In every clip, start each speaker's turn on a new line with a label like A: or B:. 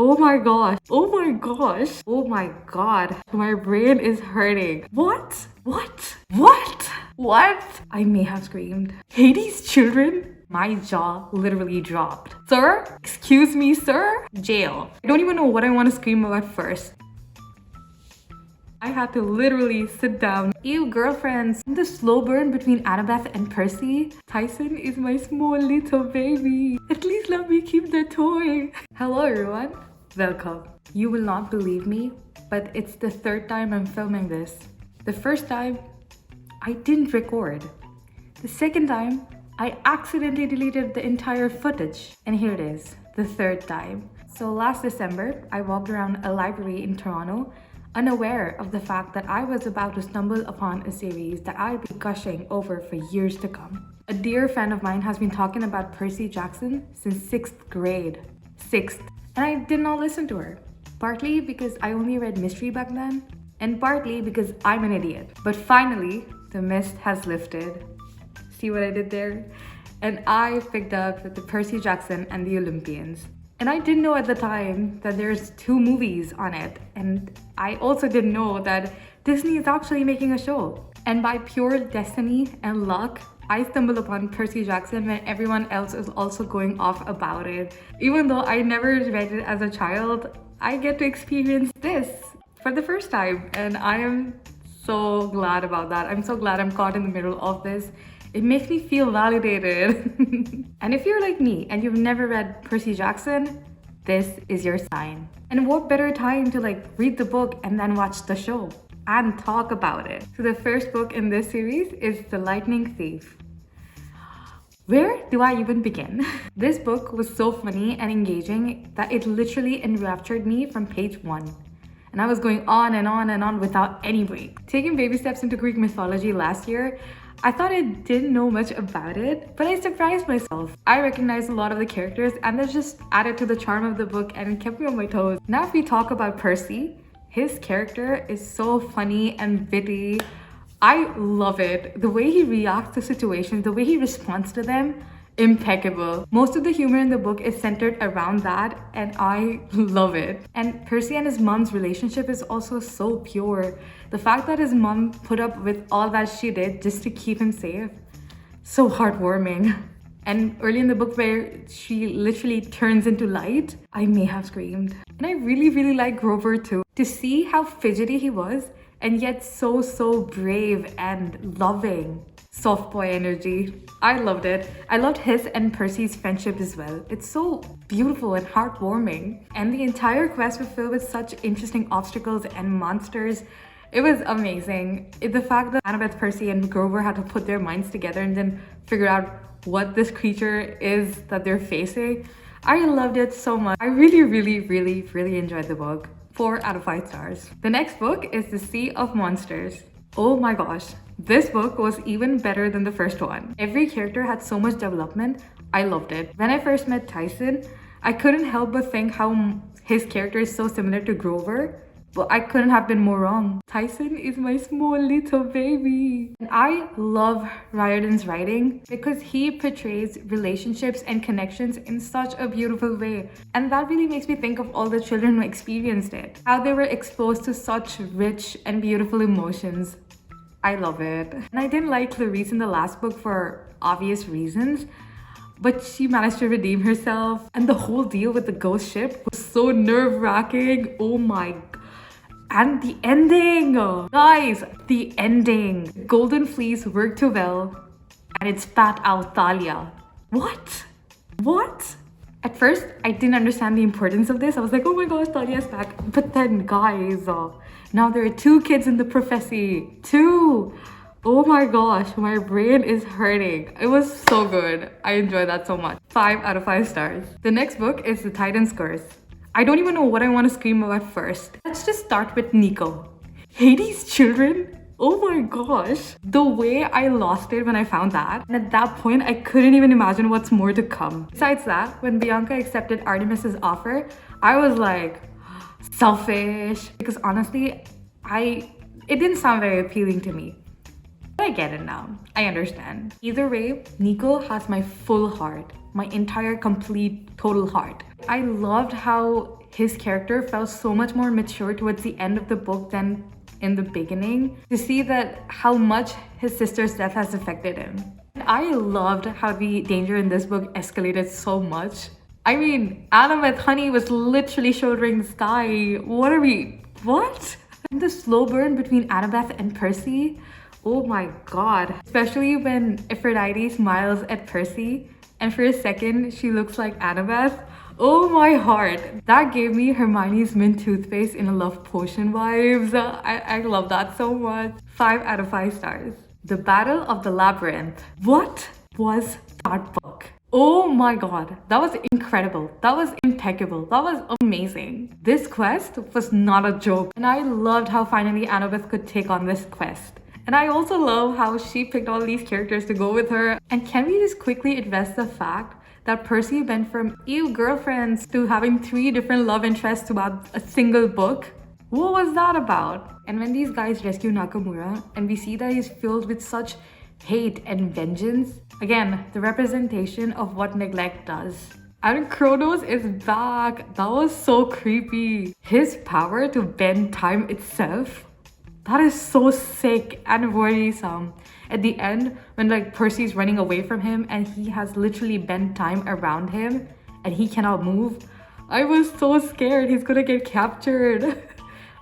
A: Oh my gosh. Oh my gosh. Oh my god. My brain is hurting. What? What? What? What? I may have screamed. Hades children? My jaw literally dropped. Sir? Excuse me, sir? Jail. I don't even know what I want to scream about first. I had to literally sit down. Ew, girlfriends. The slow burn between Annabeth and Percy. Tyson is my small little baby. At least let me keep the toy. Hello, everyone. Welcome. You will not believe me, but it's the third time I'm filming this. The first time, I didn't record. The second time, I accidentally deleted the entire footage. And here it is, the third time. So last December, I walked around a library in Toronto, unaware of the fact that I was about to stumble upon a series that I'd be gushing over for years to come. A dear friend of mine has been talking about Percy Jackson since 6th grade. 6th. And I did not listen to her. Partly because I only read mystery back then, and partly because I'm an idiot. But finally, the mist has lifted. See what I did there? And I picked up the Percy Jackson and the Olympians. And I didn't know at the time that there's 2 movies on it. And I also didn't know that Disney is actually making a show. And by pure destiny and luck, I stumbled upon Percy Jackson when everyone else is also going off about it. Even though I never read it as a child, I get to experience this for the first time. And I am so glad about that. I'm so glad I'm caught in the middle of this. It makes me feel validated. And if you're like me and you've never read Percy Jackson, this is your sign. And what better time to read the book and then watch the show and talk about it. So the first book in this series is The Lightning Thief. Where do I even begin? This book was so funny and engaging that it literally enraptured me from page 1. And I was going on and on and on without any break. Taking baby steps into Greek mythology last year, I thought I didn't know much about it, but I surprised myself. I recognized a lot of the characters and that just added to the charm of the book and it kept me on my toes. Now if we talk about Percy, his character is so funny and witty. I love it. The way he reacts to situations, the way he responds to them, impeccable. Most of the humor in the book is centered around that and I love it. And Percy and his mom's relationship is also so pure. The fact that his mom put up with all that she did just to keep him safe, so heartwarming. And early in the book where she literally turns into light, I may have screamed. And I really like Grover too. To see how fidgety he was and yet so brave and loving. Soft boy energy. I loved it. I loved his and Percy's friendship as well. It's so beautiful and heartwarming. And the entire quest was filled with such interesting obstacles and monsters. It was amazing. The fact that Annabeth, Percy, and Grover had to put their minds together and then figure out what this creature is that they're facing. I loved it so much. I really enjoyed the book. 4 out of 5 stars. The next book is The Sea of Monsters. Oh my gosh. This book was even better than the first one. Every character had so much development. I loved it. When I first met Tyson, I couldn't help but think how his character is so similar to Grover. But I couldn't have been more wrong. Tyson is my small little baby. And I love Riordan's writing because he portrays relationships and connections in such a beautiful way. And that really makes me think of all the children who experienced it. How they were exposed to such rich and beautiful emotions. I love it. And I didn't like Clarice in the last book for obvious reasons, but she managed to redeem herself. And the whole deal with the ghost ship was so nerve-wracking. Oh my god. And the ending! Guys, the ending. Golden Fleece worked too well and it spat out Thalia. What? What? At first, I didn't understand the importance of this. I was like, oh my gosh, Thalia's back. But then, guys, now there are 2 kids in the prophecy. 2! Oh my gosh, my brain is hurting. It was so good. I enjoyed that so much. 5 out of 5 stars. The next book is The Titan's Curse. I don't even know what I want to scream about first. Let's just start with Nico. Hades children? Oh my gosh. The way I lost it when I found that. And at that point, I couldn't even imagine what's more to come. Besides that, when Bianca accepted Artemis's offer, I was like, selfish. Because honestly, it didn't sound very appealing to me. But I get it now. I understand. Either way, Nico has my full heart. My entire, complete, total heart. I loved how his character felt so much more mature towards the end of the book than in the beginning, to see that how much his sister's death has affected him. I loved how the danger in this book escalated so much. I mean, Annabeth Honey was literally shouldering the sky. What? And the slow burn between Annabeth and Percy, oh my god. Especially when Aphrodite smiles at Percy and for a second she looks like Annabeth. Oh my heart. That gave me Hermione's mint toothpaste in a love potion vibes. I love that so much. 5 out of 5 stars. The Battle of the Labyrinth. What was that book? Oh my god, that was incredible. That was impeccable. That was amazing. This quest was not a joke. And I loved how finally Annabeth could take on this quest. And I also love how she picked all these characters to go with her. And can we just quickly address the fact that Percy went from ew girlfriends to having 3 different love interests about a single book? What was that about? And when these guys rescue Nakamura and we see that he's filled with such hate and vengeance, again, the representation of what neglect does. And Kronos is back. That was so creepy. His power to bend time itself, that is so sick and worrisome. At the end, when like Percy's running away from him and he has literally bent time around him and he cannot move, I was so scared he's gonna get captured.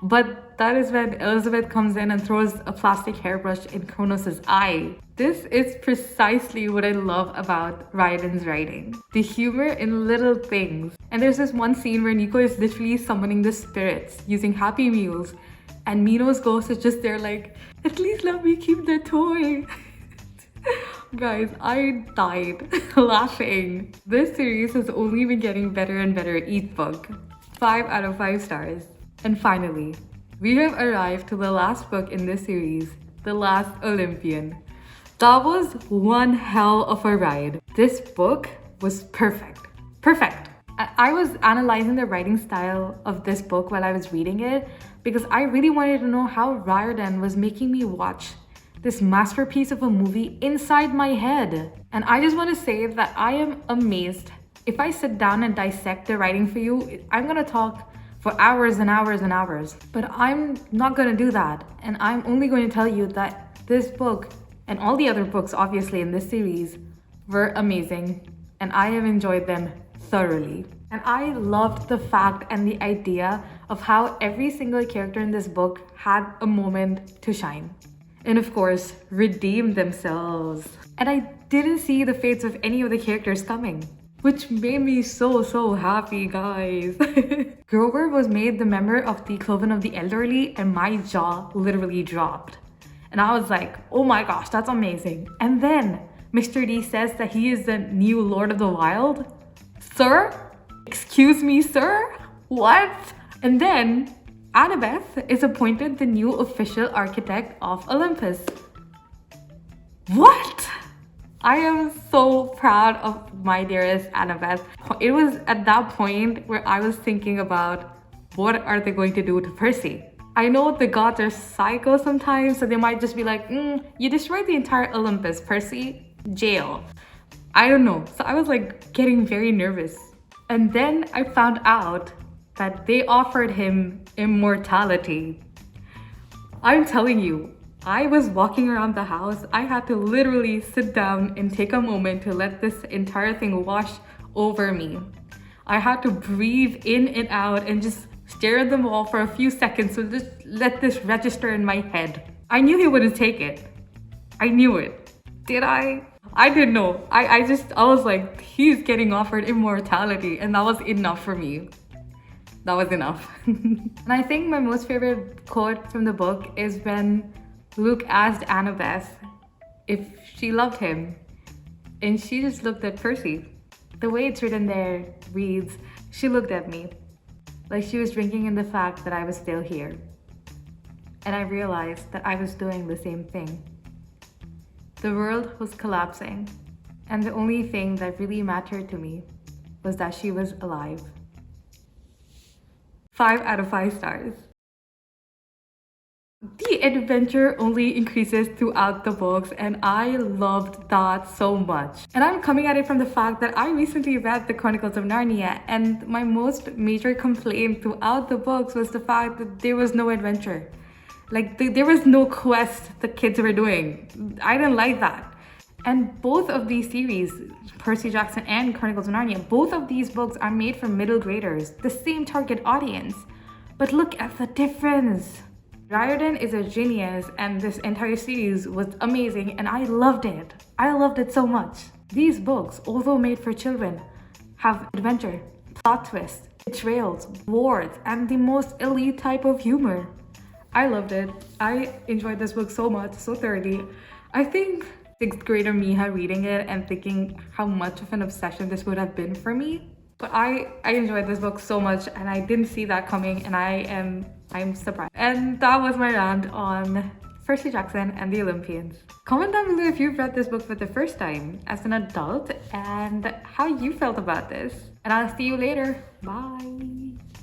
A: But that is when Elizabeth comes in and throws a plastic hairbrush in Kronos' eye. This is precisely what I love about Riordan's writing. The humor in little things. And there's this one scene where Nico is literally summoning the spirits using Happy Meals, and Mino's ghost is just there like, at least let me keep the toy. Guys, I died laughing. This series has only been getting better and better each book. 5 out of 5 stars. And finally, we have arrived to the last book in this series, The Last Olympian. That was one hell of a ride. This book was perfect. Perfect. I was analyzing the writing style of this book while I was reading it because I really wanted to know how Riordan was making me watch this masterpiece of a movie inside my head. And I just want to say that I am amazed. If I sit down and dissect the writing for you, I'm gonna talk for hours and hours and hours. But I'm not gonna do that. And I'm only going to tell you that this book and all the other books obviously in this series were amazing. And I have enjoyed them thoroughly. And I loved the fact and the idea of how every single character in this book had a moment to shine. And of course, redeem themselves. And I didn't see the fates of any of the characters coming, which made me so happy, guys. Grover was made the member of the Cloven of the Elderly and my jaw literally dropped. And I was like, oh my gosh, that's amazing. And then Mr. D says that he is the new Lord of the Wild. Sir? Excuse me, sir? What? And then Annabeth is appointed the new official architect of Olympus. What? I am so proud of my dearest Annabeth. It was at that point where I was thinking about what are they going to do to Percy? I know the gods are psycho sometimes, so they might just be like, you destroyed the entire Olympus, Percy, jail. I don't know. So I was like getting very nervous. And then I found out that they offered him immortality. I'm telling you, I was walking around the house. I had to literally sit down and take a moment to let this entire thing wash over me. I had to breathe in and out and just stare at the wall for a few seconds to just let this register in my head. I knew he wouldn't take it. I knew it. Did I? I didn't know. I was like, he's getting offered immortality, and that was enough for me. That was enough. And I think my most favorite quote from the book is when Luke asked Annabeth if she loved him, and she just looked at Percy. The way it's written there reads, she looked at me like she was drinking in the fact that I was still here. And I realized that I was doing the same thing. The world was collapsing, and the only thing that really mattered to me was that she was alive. 5 out of 5 stars. The adventure only increases throughout the books, and I loved that so much. And I'm coming at it from the fact that I recently read the Chronicles of Narnia, and my most major complaint throughout the books was the fact that there was no adventure. Like, there was no quest the kids were doing. I didn't like that. And both of these series, Percy Jackson and Chronicles of Narnia, both of these books are made for middle graders, the same target audience. But look at the difference. Riordan is a genius, and this entire series was amazing, and I loved it. I loved it so much. These books, although made for children, have adventure, plot twists, betrayals, wars, and the most elite type of humor. I loved it. I enjoyed this book so much, so thoroughly. I think 6th grader Miha reading it and thinking how much of an obsession this would have been for me. But I enjoyed this book so much, and I didn't see that coming, and I'm surprised. And that was my rant on Percy Jackson and the Olympians. Comment down below if you've read this book for the first time as an adult and how you felt about this. And I'll see you later. Bye.